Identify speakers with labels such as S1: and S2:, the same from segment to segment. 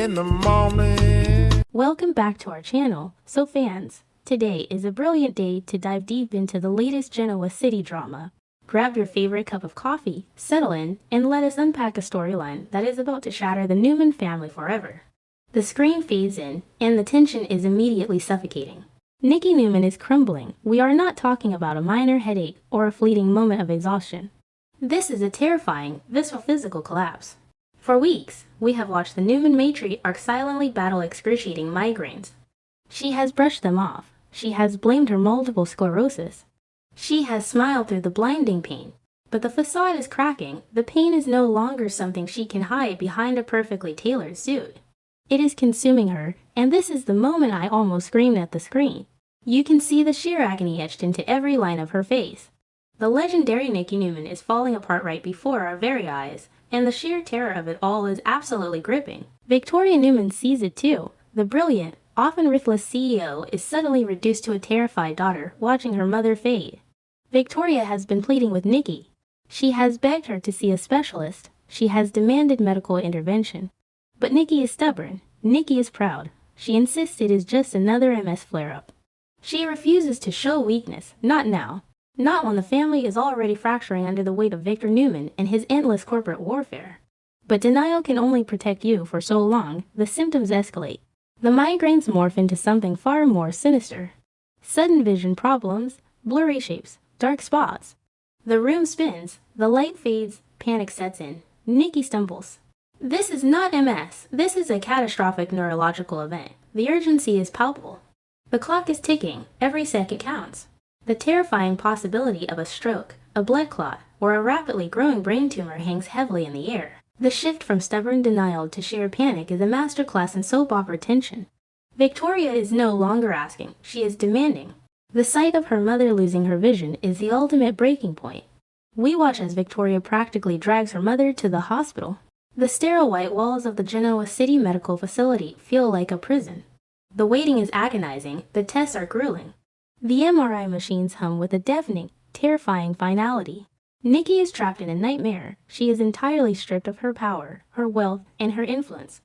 S1: in the morning.
S2: Welcome back to our channel. So fans, today is a brilliant day to dive deep into the latest Genoa City drama. Grab your favorite cup of coffee, settle in, and let us unpack a storyline that is about to shatter the Newman family forever. The screen fades in, and the tension is immediately suffocating. Nikki Newman is crumbling. We are not talking about a minor headache or a fleeting moment of exhaustion. This is a terrifying, visceral physical collapse. For weeks, we have watched the Newman matriarch silently battle excruciating migraines. She has brushed them off. She has blamed her multiple sclerosis. She has smiled through the blinding pain. But the facade is cracking. The pain is no longer something she can hide behind a perfectly tailored suit. It is consuming her, and this is the moment I almost screamed at the screen. You can see the sheer agony etched into every line of her face. The legendary Nikki Newman is falling apart right before our very eyes, and the sheer terror of it all is absolutely gripping. Victoria Newman sees it too. The brilliant, often ruthless CEO is suddenly reduced to a terrified daughter watching her mother fade. Victoria has been pleading with Nikki. She has begged her to see a specialist. She has demanded medical intervention. But Nikki is stubborn. Nikki is proud. She insists it is just another MS flare-up. She refuses to show weakness, not now. Not when the family is already fracturing under the weight of Victor Newman and his endless corporate warfare. But denial can only protect you for so long. The symptoms escalate. The migraines morph into something far more sinister. Sudden vision problems, blurry shapes, dark spots. The room spins, the light fades, panic sets in. Nikki stumbles. This is not MS. This is a catastrophic neurological event. The urgency is palpable. The clock is ticking. Every second counts. The terrifying possibility of a stroke, a blood clot, or a rapidly growing brain tumor hangs heavily in the air. The shift from stubborn denial to sheer panic is a masterclass in soap opera tension. Victoria is no longer asking. She is demanding. The sight of her mother losing her vision is the ultimate breaking point. We watch as Victoria practically drags her mother to the hospital. The sterile white walls of the Genoa City Medical Facility feel like a prison. The waiting is agonizing, the tests are grueling. The MRI machines hum with a deafening, terrifying finality. Nikki is trapped in a nightmare. She is entirely stripped of her power, her wealth, and her influence.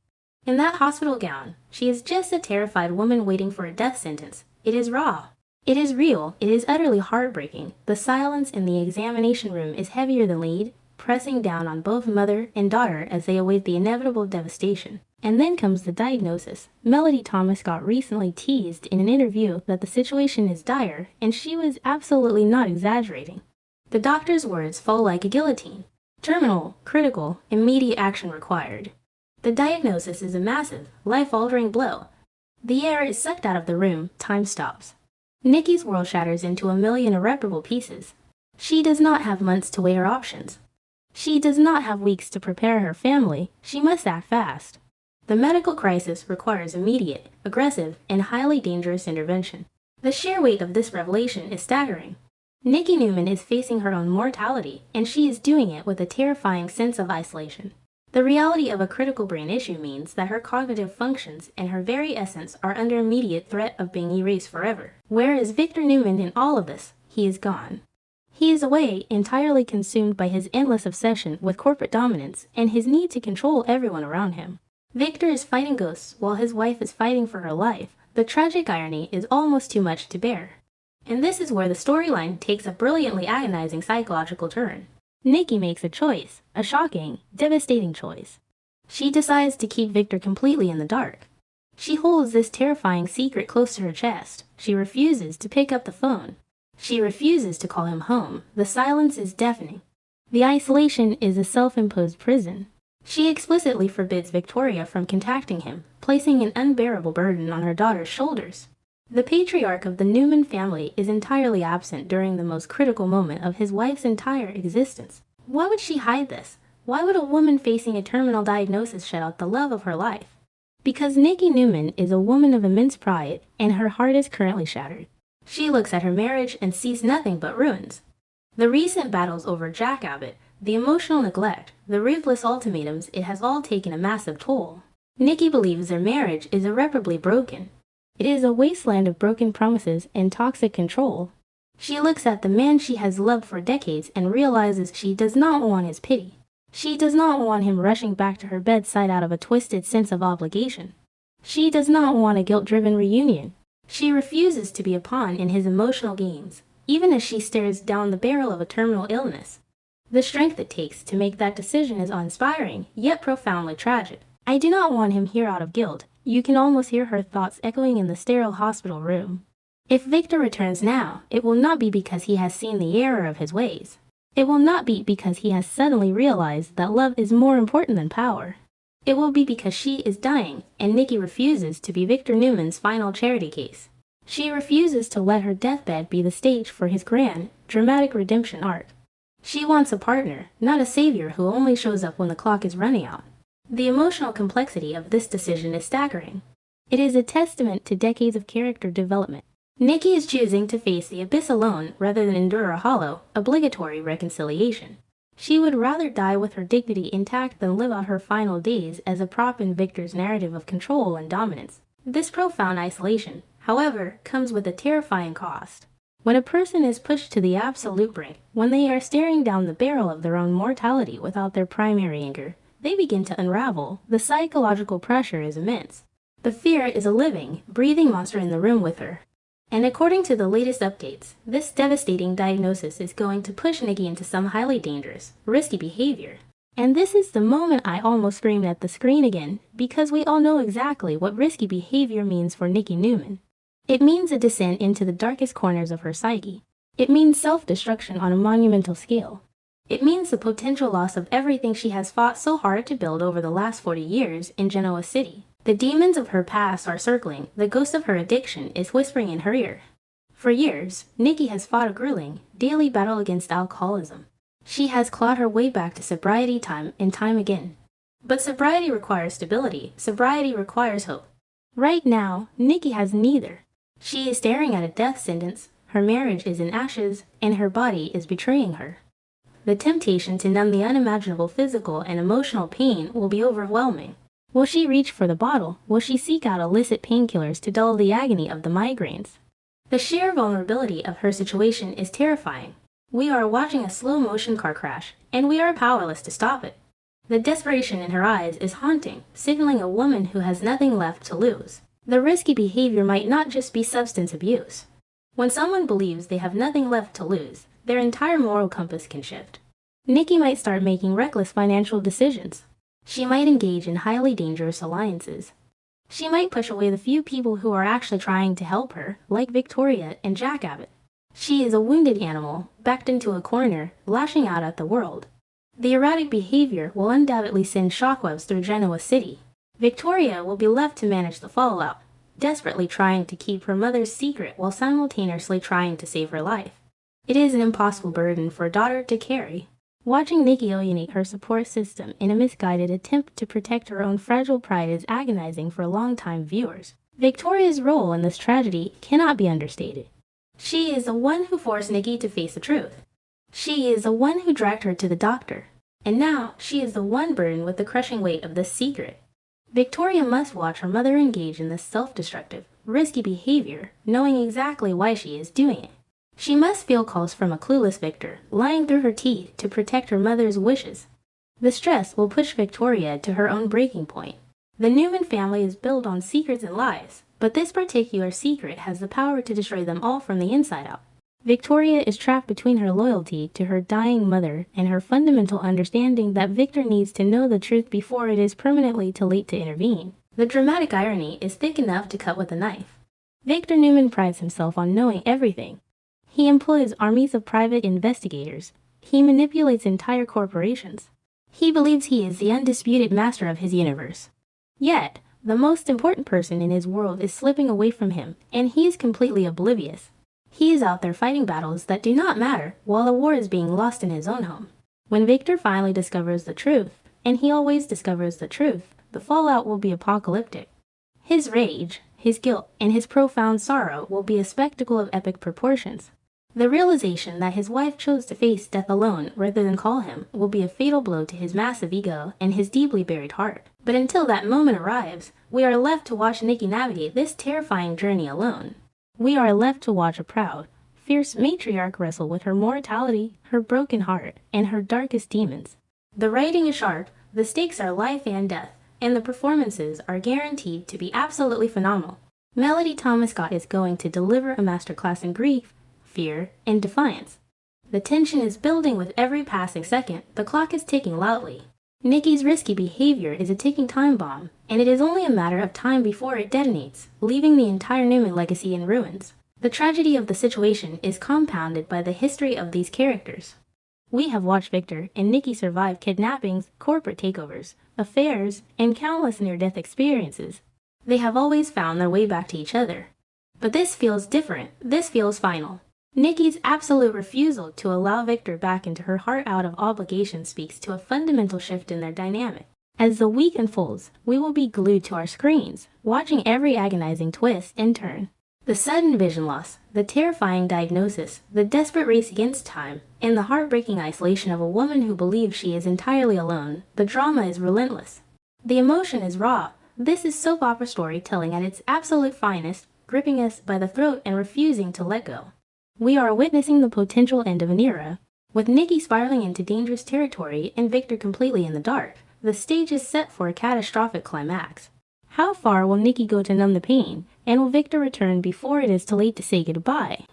S2: In that hospital gown, she is just a terrified woman waiting for a death sentence. It is raw. It is real. It is utterly heartbreaking. The silence in the examination room is heavier than lead, pressing down on both mother and daughter as they await the inevitable devastation. And then comes the diagnosis. Melody Thomas got recently teased in an interview that the situation is dire, and she was absolutely not exaggerating. The doctor's words fall like a guillotine. Terminal, critical, immediate action required. The diagnosis is a massive, life-altering blow. The air is sucked out of the room, time stops. Nikki's world shatters into a million irreparable pieces. She does not have months to weigh her options. She does not have weeks to prepare her family. She must act fast. The medical crisis requires immediate, aggressive, and highly dangerous intervention. The sheer weight of this revelation is staggering. Nikki Newman is facing her own mortality, and she is doing it with a terrifying sense of isolation. The reality of a critical brain issue means that her cognitive functions and her very essence are under immediate threat of being erased forever. Where is Victor Newman in all of this? He is gone. He is away, entirely consumed by his endless obsession with corporate dominance and his need to control everyone around him. Victor is fighting ghosts while his wife is fighting for her life. The tragic irony is almost too much to bear. And this is where the storyline takes a brilliantly agonizing psychological turn. Nikki makes a choice, a shocking, devastating choice. She decides to keep Victor completely in the dark. She holds this terrifying secret close to her chest. She refuses to pick up the phone. She refuses to call him home. The silence is deafening. The isolation is a self-imposed prison. She explicitly forbids Victoria from contacting him, placing an unbearable burden on her daughter's shoulders. The patriarch of the Newman family is entirely absent during the most critical moment of his wife's entire existence. Why would she hide this? Why would a woman facing a terminal diagnosis shut out the love of her life? Because Nikki Newman is a woman of immense pride, and her heart is currently shattered. She looks at her marriage and sees nothing but ruins. The recent battles over Jack Abbott, the emotional neglect, the ruthless ultimatums, it has all taken a massive toll. Nikki believes their marriage is irreparably broken. It is a wasteland of broken promises and toxic control. She looks at the man she has loved for decades and realizes she does not want his pity. She does not want him rushing back to her bedside out of a twisted sense of obligation. She does not want a guilt-driven reunion. She refuses to be a pawn in his emotional games, even as she stares down the barrel of a terminal illness. The strength it takes to make that decision is awe-inspiring, yet profoundly tragic. I do not want him here out of guilt. You can almost hear her thoughts echoing in the sterile hospital room. If Victor returns now, it will not be because he has seen the error of his ways. It will not be because he has suddenly realized that love is more important than power. It will be because she is dying, and Nikki refuses to be Victor Newman's final charity case. She refuses to let her deathbed be the stage for his grand, dramatic redemption arc. She wants a partner, not a savior who only shows up when the clock is running out. The emotional complexity of this decision is staggering. It is a testament to decades of character development. Nikki is choosing to face the abyss alone rather than endure a hollow, obligatory reconciliation. She would rather die with her dignity intact than live out her final days as a prop in Victor's narrative of control and dominance. This profound isolation, however, comes with a terrifying cost. When a person is pushed to the absolute brink, when they are staring down the barrel of their own mortality without their primary anchor, they begin to unravel. The psychological pressure is immense. The fear is a living, breathing monster in the room with her. And according to the latest updates, this devastating diagnosis is going to push Nikki into some highly dangerous, risky behavior. And this is the moment I almost screamed at the screen again, because we all know exactly what risky behavior means for Nikki Newman. It means a descent into the darkest corners of her psyche. It means self-destruction on a monumental scale. It means the potential loss of everything she has fought so hard to build over the last 40 years in Genoa City. The demons of her past are circling, the ghost of her addiction is whispering in her ear. For years, Nikki has fought a grueling, daily battle against alcoholism. She has clawed her way back to sobriety time and time again. But sobriety requires stability, sobriety requires hope. Right now, Nikki has neither. She is staring at a death sentence, her marriage is in ashes, and her body is betraying her. The temptation to numb the unimaginable physical and emotional pain will be overwhelming. Will she reach for the bottle? Will she seek out illicit painkillers to dull the agony of the migraines? The sheer vulnerability of her situation is terrifying. We are watching a slow-motion car crash, and we are powerless to stop it. The desperation in her eyes is haunting, signaling a woman who has nothing left to lose. The risky behavior might not just be substance abuse. When someone believes they have nothing left to lose, their entire moral compass can shift. Nikki might start making reckless financial decisions. She might engage in highly dangerous alliances. She might push away the few people who are actually trying to help her, like Victoria and Jack Abbott. She is a wounded animal, backed into a corner, lashing out at the world. The erratic behavior will undoubtedly send shockwaves through Genoa City. Victoria will be left to manage the fallout, desperately trying to keep her mother's secret while simultaneously trying to save her life. It is an impossible burden for a daughter to carry. Watching Nikki alienate her support system in a misguided attempt to protect her own fragile pride is agonizing for longtime viewers. Victoria's role in this tragedy cannot be understated. She is the one who forced Nikki to face the truth. She is the one who dragged her to the doctor. And now, she is the one burdened with the crushing weight of this secret. Victoria must watch her mother engage in this self-destructive, risky behavior, knowing exactly why she is doing it. She must feel calls from a clueless Victor, lying through her teeth to protect her mother's wishes. The stress will push Victoria to her own breaking point. The Newman family is built on secrets and lies, but this particular secret has the power to destroy them all from the inside out. Victoria is trapped between her loyalty to her dying mother and her fundamental understanding that Victor needs to know the truth before it is permanently too late to intervene. The dramatic irony is thick enough to cut with a knife. Victor Newman prides himself on knowing everything. He employs armies of private investigators. He manipulates entire corporations. He believes he is the undisputed master of his universe. Yet, the most important person in his world is slipping away from him, and he is completely oblivious. He is out there fighting battles that do not matter while the war is being lost in his own home. When Victor finally discovers the truth, and he always discovers the truth, the fallout will be apocalyptic. His rage, his guilt, and his profound sorrow will be a spectacle of epic proportions. The realization that his wife chose to face death alone rather than call him will be a fatal blow to his massive ego and his deeply buried heart. But until that moment arrives, we are left to watch Nikki navigate this terrifying journey alone. We are left to watch a proud, fierce matriarch wrestle with her mortality, her broken heart, and her darkest demons. The writing is sharp, the stakes are life and death, and the performances are guaranteed to be absolutely phenomenal. Melody Thomas Scott is going to deliver a masterclass in grief, fear, and defiance. The tension is building with every passing second. The clock is ticking loudly. Nikki's risky behavior is a ticking time bomb, and it is only a matter of time before it detonates, leaving the entire Newman legacy in ruins. The tragedy of the situation is compounded by the history of these characters. We have watched Victor and Nikki survive kidnappings, corporate takeovers, affairs, and countless near-death experiences. They have always found their way back to each other. But this feels different. This feels final. Nikki's absolute refusal to allow Victor back into her heart out of obligation speaks to a fundamental shift in their dynamic. As the week unfolds, we will be glued to our screens, watching every agonizing twist and turn. The sudden vision loss, the terrifying diagnosis, the desperate race against time, and the heartbreaking isolation of a woman who believes she is entirely alone. The drama is relentless. The emotion is raw. This is soap opera storytelling at its absolute finest, gripping us by the throat and refusing to let go. We are witnessing the potential end of an era. With Nikki spiraling into dangerous territory and Victor completely in the dark, the stage is set for a catastrophic climax. How far will Nikki go to numb the pain, and will Victor return before it is too late to say goodbye?